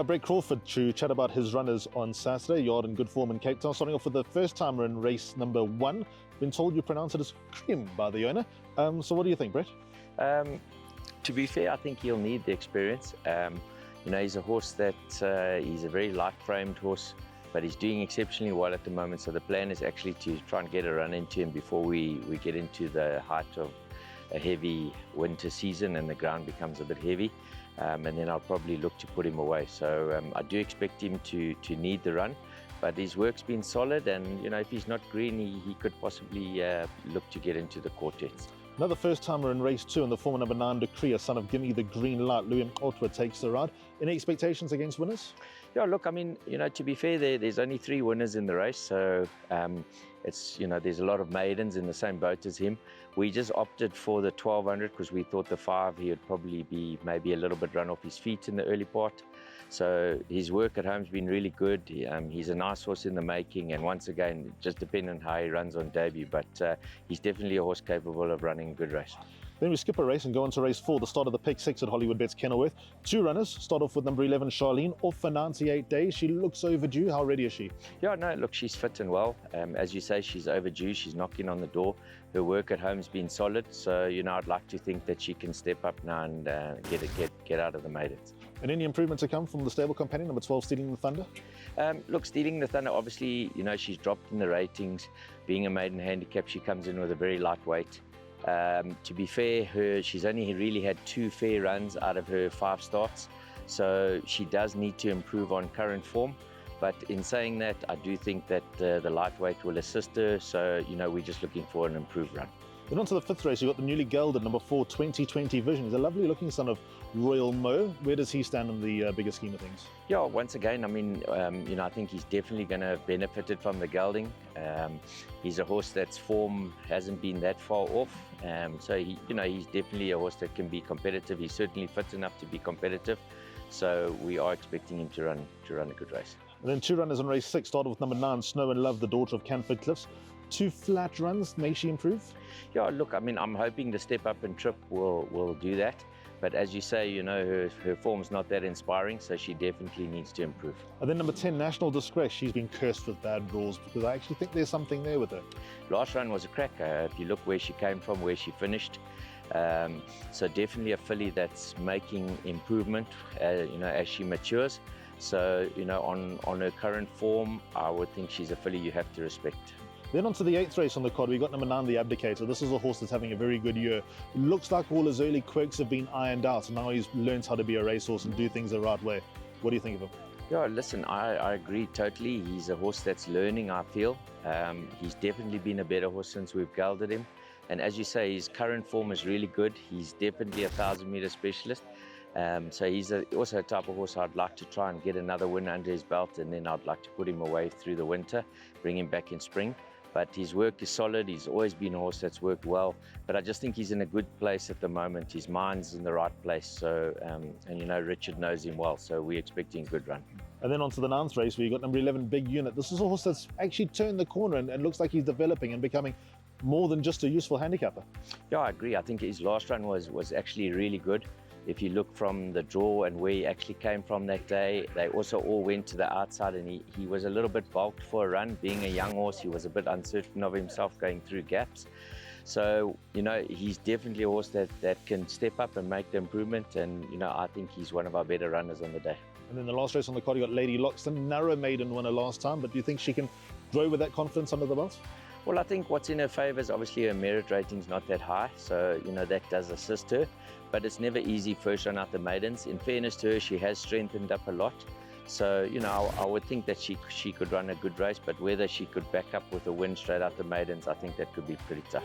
by Brett Crawford to chat about his runners on Saturday. You're in good form in Cape Town, starting off with the first timer in race number 1. Been told you pronounce it as cream by the owner. So what do you think, Brett? To be fair, I think he'll need the experience. He's a horse that he's a very light-framed horse, but he's doing exceptionally well at the moment. So the plan is actually to try and get a run into him before we get into the height of a heavy winter season and the ground becomes a bit heavy. And then I'll probably look to put him away. So I do expect him to need the run, but his work's been solid, and if he's not green, he could possibly look to get into the quartets. Another first timer in race 2 in the former number 9 Decree, son of Gimme the Green Light. Louis Otwa takes the ride. Any expectations against winners? Yeah, look, to be fair, there's only 3 winners in the race, so it's there's a lot of maidens in the same boat as him. We just opted for the 1200 because we thought the 5 he would probably be maybe a little bit run off his feet in the early part. So his work at home's been really good. He's a nice horse in the making, and once again, just depending on how he runs on debut, but he's definitely a horse capable of running a good race. Then we skip a race and go on to race 4, the start of the pick 6 at Hollywoodbets Kenilworth. 2 runners. Start off with number 11, Charlene, off for 98 days. She looks overdue. How ready is she? Yeah, no, look, she's fit and well. As you say, she's overdue. She's knocking on the door. Her work at home's been solid. So, I'd like to think that she can step up now and get out of the maidens. And any improvement to come from the stable companion, number 12, Stealing the Thunder? Look, Stealing the Thunder, obviously, she's dropped in the ratings. Being a maiden handicap, she comes in with a very light weight. To be fair, she's only really had 2 fair runs out of her 5 starts, so she does need to improve on current form. But in saying that, I do think that the lightweight will assist her, so we're just looking for an improved run. Then on to the 5th race, you've got the newly gelded number 4, 2020 Vision. He's a lovely looking son of Royal Mo. Where does he stand in the bigger scheme of things? Yeah, once again, I think he's definitely going to have benefited from the gelding. He's a horse that's form hasn't been that far off. So he's definitely a horse that can be competitive. He's certainly fit enough to be competitive. So we are expecting him to run a good race. And then 2 runners in race 6, started with number 9, Snow and Love, the daughter of Crawford Cliffs. 2 flat runs, may she improve? Yeah, look, I'm hoping the step up and trip will do that. But as you say, her form's not that inspiring, so she definitely needs to improve. And then number 10, National Disgrace. She's been cursed with bad draws because I actually think there's something there with her. Last run was a cracker. If you look where she came from, where she finished. So definitely a filly that's making improvement, as she matures. So, on her current form, I would think she's a filly you have to respect. Then on to the 8th race on the card, we got number 9, the Abdicator. This is a horse that's having a very good year. Looks like all his early quirks have been ironed out, and now he's learned how to be a racehorse and do things the right way. What do you think of him? Yeah, listen, I agree totally. He's a horse that's learning, I feel. He's definitely been a better horse since we've gelded him. And as you say, his current form is really good. He's definitely a 1,000-metre specialist. So he's also a type of horse I'd like to try and get another win under his belt, and then I'd like to put him away through the winter, bring him back in spring. But his work is solid. He's always been a horse that's worked well. But I just think he's in a good place at the moment. His mind's in the right place. So, Richard knows him well. So we're expecting a good run. And then on to the 9th race, where you got number 11, Big Unit. This is a horse that's actually turned the corner and looks like he's developing and becoming more than just a useful handicapper. Yeah, I agree. I think his last run was actually really good. If you look from the draw and where he actually came from that day, they also all went to the outside, and he was a little bit bulked for a run. Being a young horse, he was a bit uncertain of himself going through gaps. So, he's definitely a horse that can step up and make the improvement, and, I think he's one of our better runners on the day. And then the last race on the card, you got Lady Loxton, narrow maiden winner last time, but do you think she can grow with that confidence under the belt? Well, I think what's in her favour is obviously her merit rating's not that high, so that does assist her. But it's never easy first run out the maidens. In fairness to her, she has strengthened up a lot. So, I would think that she could run a good race, but whether she could back up with a win straight out the maidens, I think that could be pretty tough.